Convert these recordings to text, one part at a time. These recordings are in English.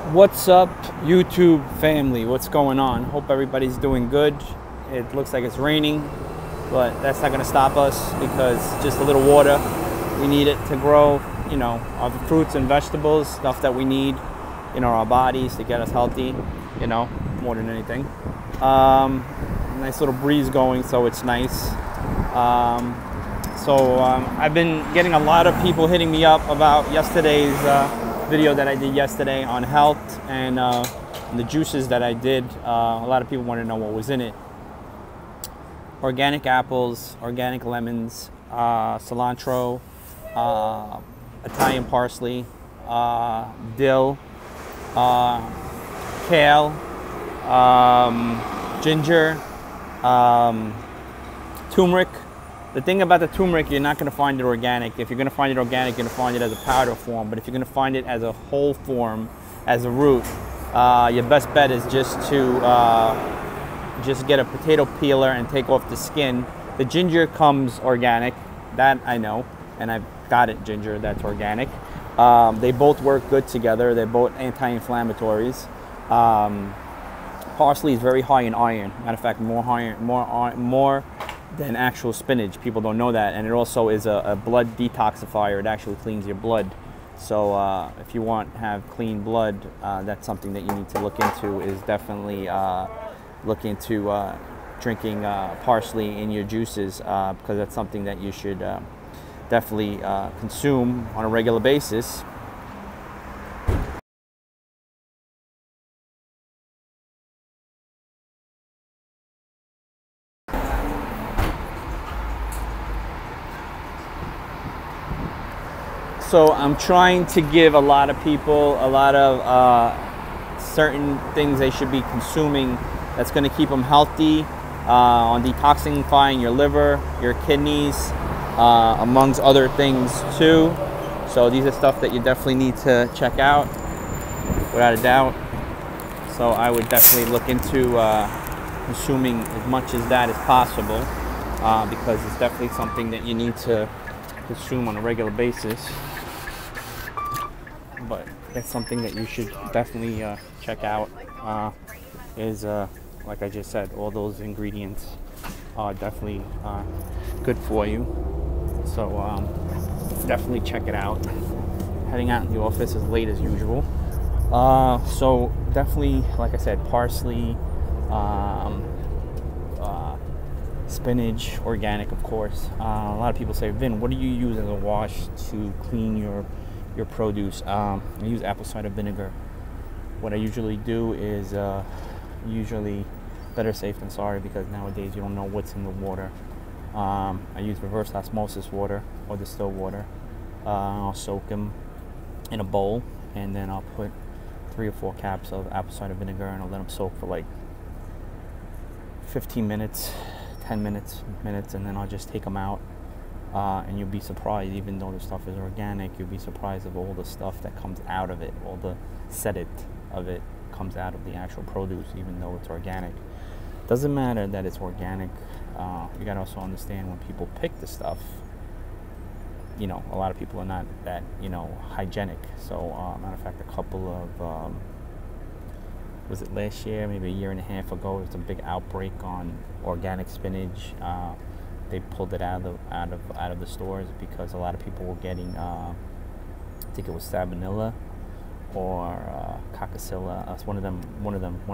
What's up, YouTube family? What's going on? Hope everybody's doing good. It looks like it's raining, but that's not going to stop us because just a little water, we need it to grow, you know, our fruits and vegetables, stuff that we need, you know, our bodies to get us healthy, you know, more than anything. Nice little breeze going, so it's nice. I've been getting a lot of people hitting me up about yesterday's video that I did yesterday on health and the juices that I did. A lot of people want to know what was in it. Organic apples, organic lemons, cilantro, Italian parsley, dill, kale, ginger, turmeric. The thing about the turmeric, you're not going to find it organic. If you're going to find it organic, you're going to find it as a powder form. But if you're going to find it as a whole form, as a root, your best bet is just to just get a potato peeler and take off the skin. The ginger comes organic, that I know, and I've got it ginger that's organic. They both work good together. They're both anti-inflammatories. Parsley is very high in iron. Matter of fact, more than actual spinach. People don't know that, and it also is a blood detoxifier. It actually cleans your blood. So if you want to have clean blood, that's something that you need to look into. Is definitely look into drinking parsley in your juices, because that's something that you should definitely consume on a regular basis. So I'm trying to give a lot of people a lot of certain things they should be consuming that's going to keep them healthy, on detoxifying your liver, your kidneys, amongst other things too. So these are stuff that you definitely need to check out, without a doubt. So I would definitely look into consuming as much as that as possible, because it's definitely something that you need to consume on a regular basis. But it's something that you should definitely check out. Is like I just said, all those ingredients are definitely good for you. So definitely check it out. Heading out in the office as late as usual. So definitely, like I said, parsley, spinach, organic, of course. A lot of people say, Vin, what do you use as a wash to clean your produce? I use apple cider vinegar. What I usually do is usually better safe than sorry, because nowadays you don't know what's in the water. I use reverse osmosis water or distilled water. I'll soak them in a bowl, and then I'll put 3 or 4 caps of apple cider vinegar, and I'll let them soak for like 15 minutes, 10 minutes, and then I'll just take them out. And you'll be surprised, even though the stuff is organic, you'll be surprised of all the stuff that comes out of it. All the sediment of it comes out of the actual produce, even though it's organic. Doesn't matter that it's organic. You gotta also understand, when people pick the stuff, you know, a lot of people are not that, you know, hygienic. So matter of fact, a couple of was it last year, maybe a year and a half ago, there was a big outbreak on organic spinach. They pulled it out of the stores because a lot of people were getting, I think it was salmonella or coccicilla. It's one of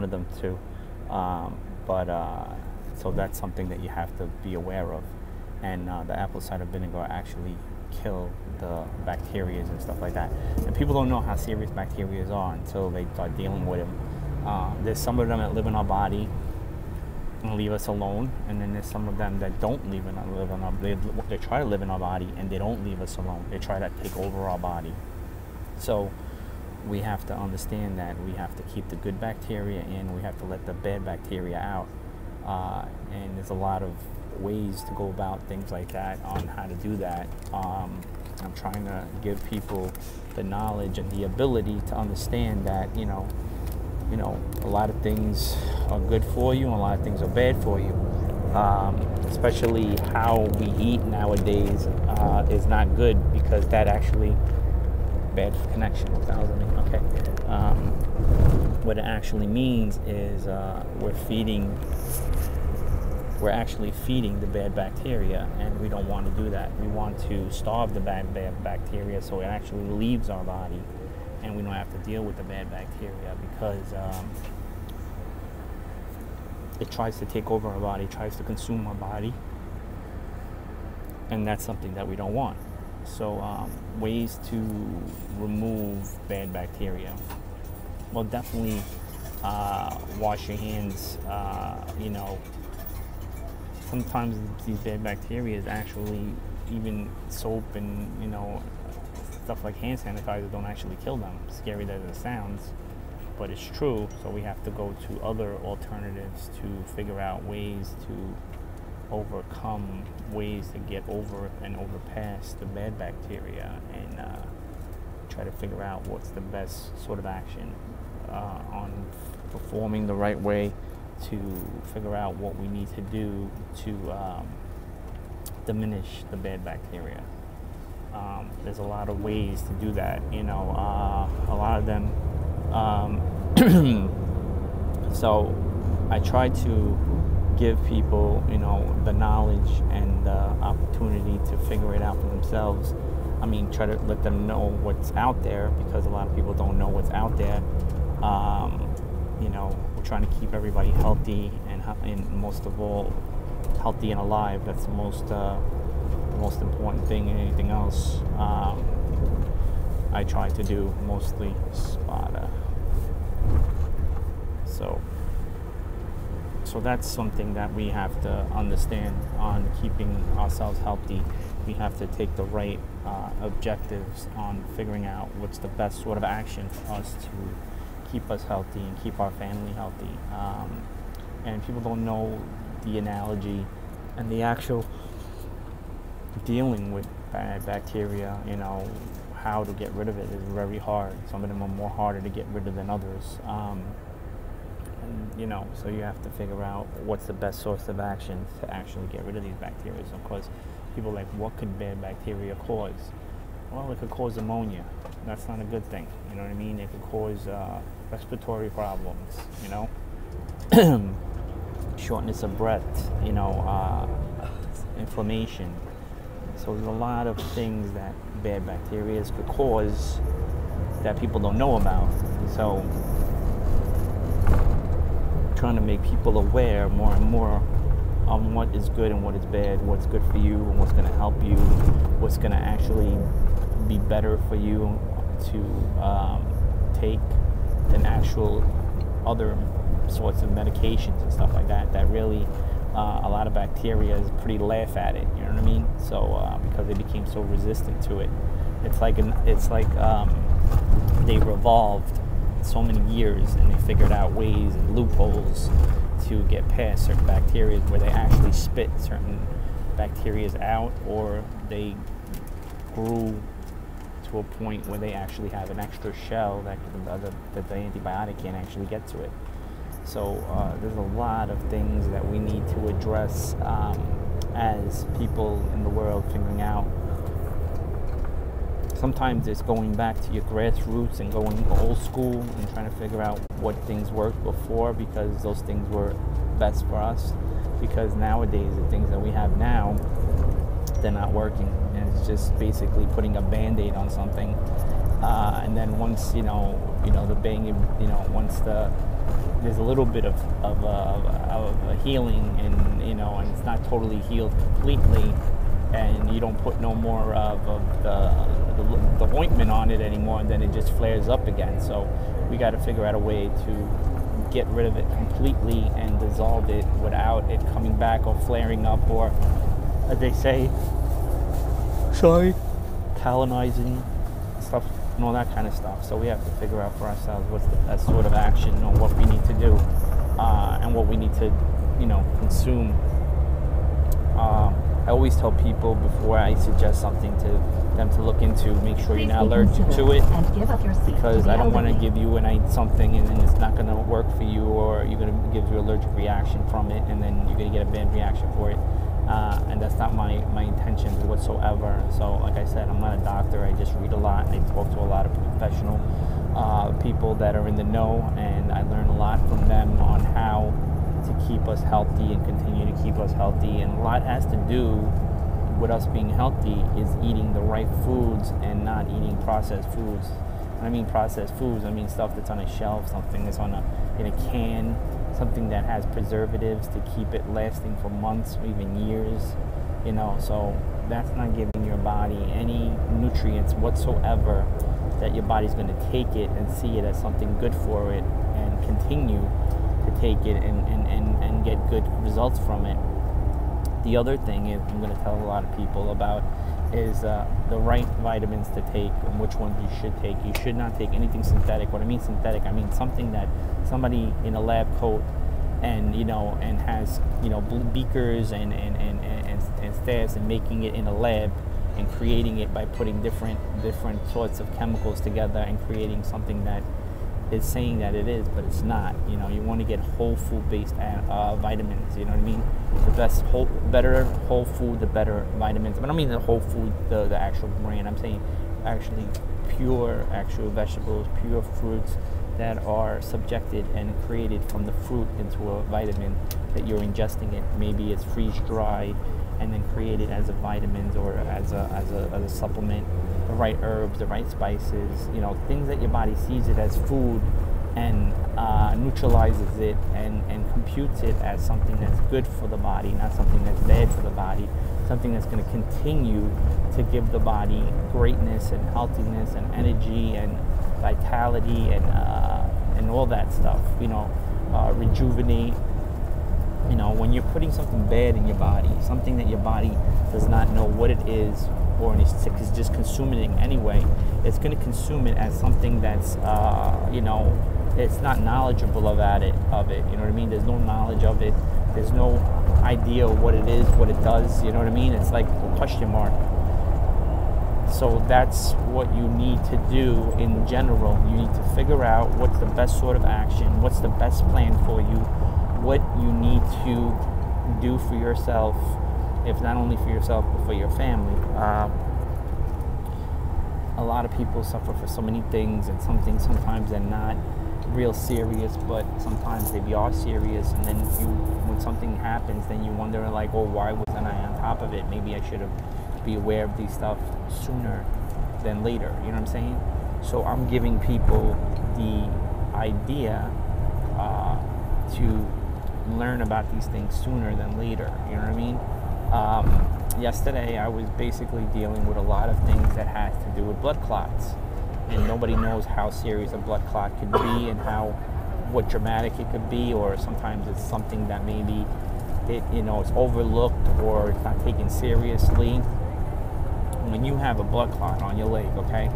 them too. So that's something that you have to be aware of. And the apple cider vinegar actually kill the bacteria and stuff like that. And people don't know how serious bacteria are until they start dealing with them. There's some of them that live in our body and leave us alone, and then there's some of them that don't live in our they try to live in our body and they don't leave us alone. They try to take over our body. So we have to understand that we have to keep the good bacteria in, we have to let the bad bacteria out, and there's a lot of ways to go about things like that, on how to do that. I'm trying to give people the knowledge and the ability to understand that, you know, a lot of things are good for you and a lot of things are bad for you. Especially how we eat nowadays is not good, because that actually bad connection. That was me. Okay. What it actually means is we're actually feeding the bad bacteria, and we don't want to do that. We want to starve the bad bacteria so it actually leaves our body, and we don't have to deal with the bad bacteria, because it tries to take over our body, tries to consume our body, and that's something that we don't want. So ways to remove bad bacteria. Well, definitely wash your hands. Sometimes these bad bacteria is actually, even soap and stuff like hand sanitizer don't actually kill them. Scary as it sounds, but it's true. So we have to go to other alternatives to figure out ways to overcome, ways to get over and overpass the bad bacteria, and try to figure out what's the best sort of action on performing the right way, to figure out what we need to do to diminish the bad bacteria. There's a lot of ways to do that, a lot of them. So I try to give people, the knowledge and the opportunity to figure it out for themselves. I mean, try to let them know what's out there, because a lot of people don't know what's out there. We're trying to keep everybody healthy, and most of all, healthy and alive. That's the most important thing. And anything else, I try to do mostly Spada. So that's something that we have to understand on keeping ourselves healthy. We have to take the right objectives on figuring out what's the best sort of action for us to keep us healthy and keep our family healthy. And people don't know the analogy and the actual dealing with bad bacteria, how to get rid of it is very hard. Some of them are more harder to get rid of than others. So you have to figure out what's the best source of action to actually get rid of these bacteria. So of course, people are like, what could bad bacteria cause? Well, it could cause pneumonia. That's not a good thing. You know what I mean? It could cause respiratory problems, shortness of breath, inflammation. So there's a lot of things that bad bacteria could cause that people don't know about. So trying to make people aware more and more on what is good and what is bad, what's good for you and what's going to help you, what's going to actually be better for you to take than actual other sorts of medications and stuff like that. That really, a lot of bacteria is pretty laugh at it. You know what I mean? So because they became so resistant to it, it's like they've evolved so many years, and they figured out ways and loopholes to get past certain bacteria, where they actually spit certain bacteria out, or they grew to a point where they actually have an extra shell that the antibiotic can't actually get to it. So there's a lot of things that we need to address as people in the world, figuring out. Sometimes it's going back to your grassroots and going old school and trying to figure out what things worked before, because those things were best for us. Because nowadays, the things that we have now, they're not working, and it's just basically putting a Band-Aid on something. And then once the bang, once there's a little bit of a healing, and it's not totally healed completely, and you don't put no more of the ointment on it anymore, and then it just flares up again. So we got to figure out a way to get rid of it completely and dissolve it without it coming back or flaring up, or, as they say, colonizing stuff and all that kind of stuff. So we have to figure out for ourselves what's the best sort of action on what we need to do, and what we need to, consume. I always tell people before I suggest something to them to look into, make sure you're not allergic to it, because I don't want to give you something and then it's not going to work for you, or you're going to give you an allergic reaction from it, and then you're going to get a bad reaction for it. and that's not my intentions whatsoever. So like I said, I'm not a doctor. I just read a lot. I talk to a lot of professional people that are in the know, and I learn a lot from them on how to keep us healthy and continue to keep us healthy. And a lot has to do with us being healthy is eating the right foods and not eating processed foods. When I mean processed foods, I mean stuff that's on a shelf, something that's in a can, something that has preservatives to keep it lasting for months or even years, you know. So that's not giving your body any nutrients whatsoever that your body's going to take it and see it as something good for it and continue to take it and get good results from it. The other thing is I'm going to tell a lot of people about is the right vitamins to take and which ones you should take. You should not take anything synthetic. When I mean synthetic, I mean something that somebody in a lab coat and and has beakers and staffs and making it in a lab and creating it by putting different sorts of chemicals together and creating something that is saying that it is, but it's not. You want to get whole food based vitamins. You know what I mean? Better whole food, the better vitamins. But I don't mean the whole food, the actual brand. I'm saying actually pure, actual vegetables, pure fruits that are subjected and created from the fruit into a vitamin that you're ingesting it. Maybe it's freeze dry and then created as a vitamins or as a supplement. The right herbs, the right spices, things that your body sees it as food and neutralizes it and computes it as something that's good for the body, not something that's bad for the body, something that's going to continue to give the body greatness and healthiness and energy and vitality and all that stuff, rejuvenate. When you're putting something bad in your body, something that your body does not know what it is, or is just consuming it anyway, it's going to consume it as something that's, it's not knowledgeable about it. You know what I mean? There's no knowledge of it. There's no idea of what it is, what it does. You know what I mean? It's like a question mark. So that's what you need to do in general. You need to figure out what's the best sort of action, what's the best plan for you, what you need to do for yourself, if not only for yourself but for your family. A lot of people suffer for so many things, and some things sometimes they're not real serious, but sometimes they are serious, and then when something happens, then you wonder like, oh, why wasn't I on top of it? Maybe I should have be aware of these stuff sooner than later. You know what I'm saying? So I'm giving people the idea to learn about these things sooner than later. You know what I mean? Yesterday I was basically dealing with a lot of things that has to do with blood clots, and nobody knows how serious a blood clot could be and what dramatic it could be, or sometimes it's something that maybe it's overlooked or it's not taken seriously. When you have a blood clot on your leg, okay,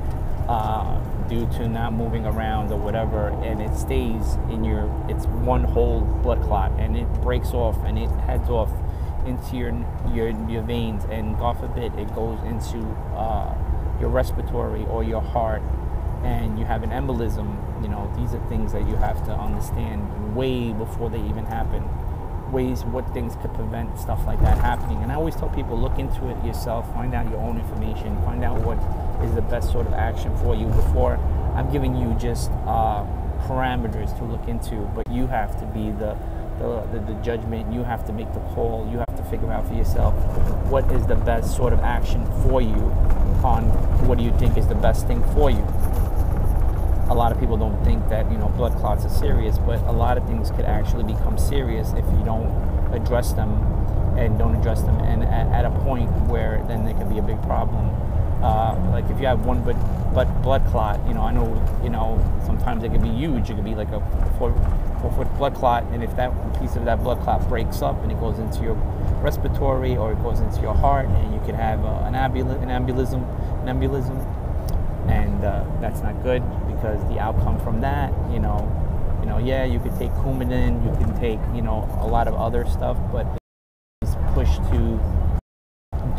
due to not moving around or whatever, and it stays in it's one whole blood clot, and it breaks off and it heads off into your veins, and God forbid it goes into your respiratory or your heart, and you have an embolism. These are things that you have to understand way before they even happen. What things could prevent stuff like that happening. And I always tell people, look into it yourself, find out your own information, find out what is the best sort of action for you before I'm giving you just parameters to look into. But you have to be the judgment. You have to make the call. You have to figure out for yourself what is the best sort of action for you on what do you think is the best thing for you. A lot of people don't think that blood clots are serious, but a lot of things could actually become serious if you don't address them and at a point where then there can be a big problem. Like if you have one blood clot, I know, sometimes it can be huge. It could be like a 4-foot blood clot, and if that piece of that blood clot breaks up and it goes into your respiratory or it goes into your heart, and you could have an embolism, and that's not good, because the outcome from that, yeah, you could take Coumadin, you can take, a lot of other stuff, but it's pushed to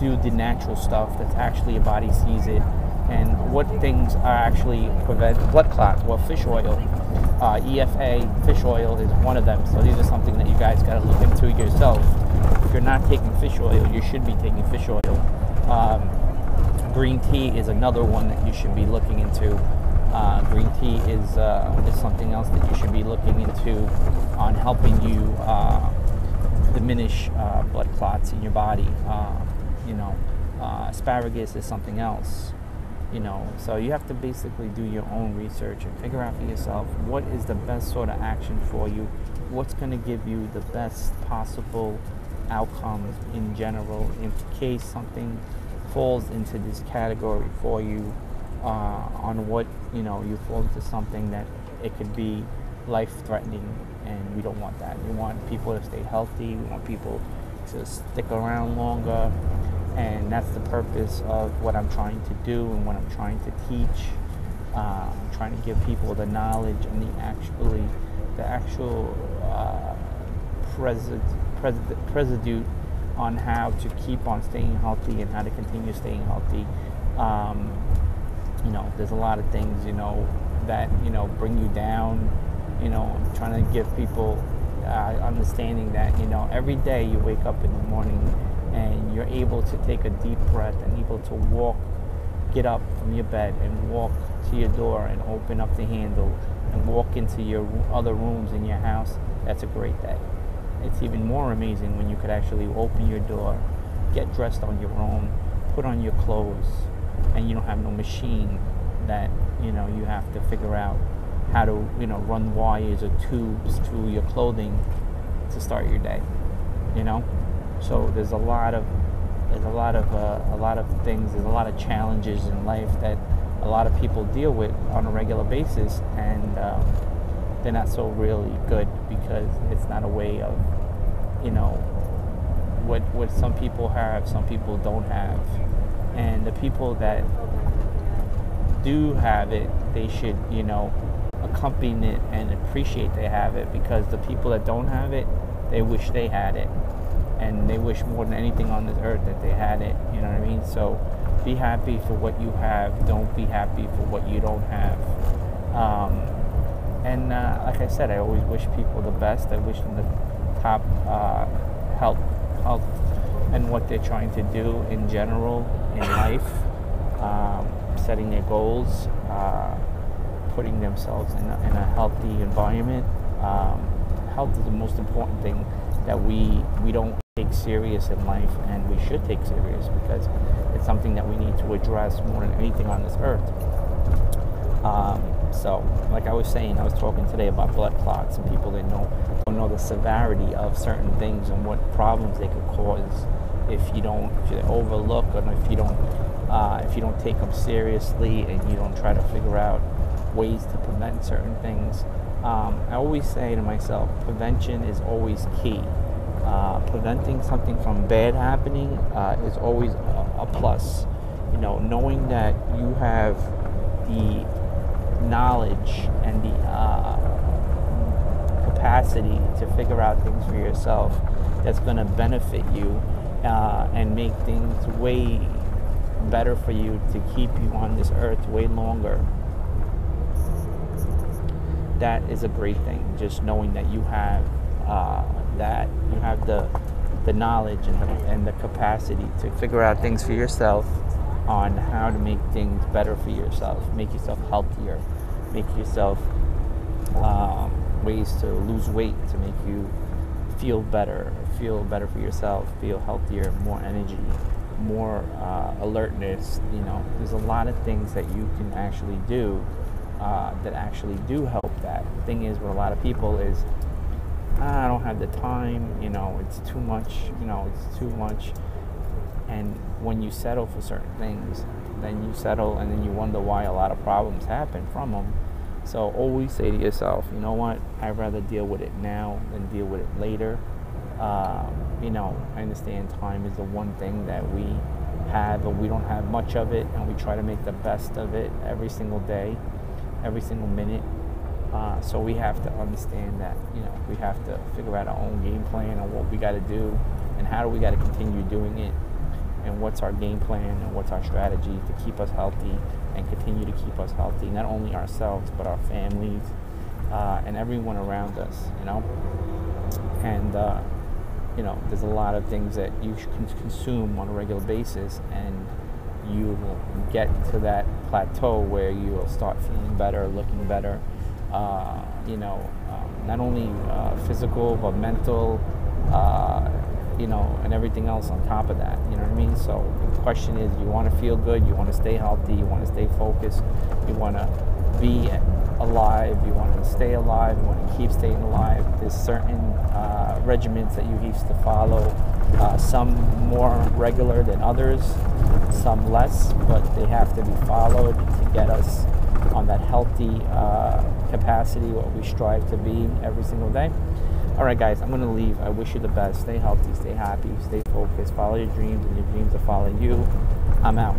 do the natural stuff that's actually your body sees it. And what things are actually prevent blood clots? Well, fish oil, EFA, fish oil is one of them. So these are something that you guys got to look into yourself. If you're not taking fish oil, you should be taking fish oil. Green tea is another one that you should be looking into. Green tea is something else that you should be looking into on helping you diminish blood clots in your body. Asparagus is something else. So you have to basically do your own research and figure out for yourself what is the best sort of action for you, what's going to give you the best possible outcomes in general, in case something falls into this category for you, on what, you fall into something that it could be life-threatening, and we don't want that. We want people to stay healthy, we want people to stick around longer, and that's the purpose of what I'm trying to do and what I'm trying to teach. I'm trying to give people the knowledge and the actual residue on how to keep on staying healthy and how to continue staying healthy. There's a lot of things, that, bring you down. I'm trying to give people understanding that, every day you wake up in the morning and you're able to take a deep breath and able to get up from your bed and walk to your door and open up the handle and walk into your other rooms in your house. That's a great day. It's even more amazing when you could actually open your door, get dressed on your own, put on your clothes, and you don't have no machine that, you have to figure out how to, run wires or tubes through your clothing to start your day, So there's a lot of things, there's a lot of challenges in life that a lot of people deal with on a regular basis, and they're not so really good because it's not a way of, what some people have, some people don't have. And the people that do have it, they should, accompany it and appreciate they have it, because the people that don't have it, they wish they had it. And they wish more than anything on this earth that they had it, you know what I mean? So be happy for what you have, don't be happy for what you don't have. Like I said, I always wish people the best. I wish them the top health and what they're trying to do in general in life, setting their goals, putting themselves in a healthy environment. Health is the most important thing that we don't take serious in life, and we should take serious, because it's something that we need to address more than anything on this earth. So like I was saying, I was talking today about blood clots, and people that don't know the severity of certain things and what problems they could cause if you overlook, or if you don't take them seriously and you don't try to figure out ways to prevent certain things. I always say to myself, prevention is always key. Preventing something from bad happening is always a plus. Knowing that you have the knowledge and the capacity to figure out things for yourself that's going to benefit you and make things way better for you, to keep you on this earth way longer. That is a great thing. Just knowing that you have the knowledge and the capacity to figure out things for yourself, on how to make things better for yourself, make yourself healthier, make yourself ways to lose weight, to make you feel better for yourself, feel healthier, more energy, more alertness. There's a lot of things that you can actually do that actually do help that. The thing is, with a lot of people is, I don't have the time, it's too much, it's too much. And when you settle for certain things, then you settle, and then you wonder why a lot of problems happen from them. So always say to yourself, you know what, I'd rather deal with it now than deal with it later. I understand time is the one thing that we have, but we don't have much of it, and we try to make the best of it every single day, every single minute. So we have to understand that, we have to figure out our own game plan on what we got to do, and how do we got to continue doing it, and what's our game plan and what's our strategy to keep us healthy and continue to keep us healthy, not only ourselves but our families and everyone around us, And you know, there's a lot of things that you can consume on a regular basis, and you will get to that plateau where you will start feeling better, looking better, you know, not only physical but mental, you know, and everything else on top of that. You know what I mean? So the question is, you want to feel good, you want to stay healthy, you want to stay focused, you want to be alive, you want to stay alive, you want to keep staying alive. There's certain regimens that you used to follow, some more regular than others, some less, but they have to be followed to get us on that healthy capacity, what we strive to be every single day. All right, guys, I'm going to leave. I wish you the best. Stay healthy, stay happy, stay focused, follow your dreams, and your dreams will follow you. I'm out.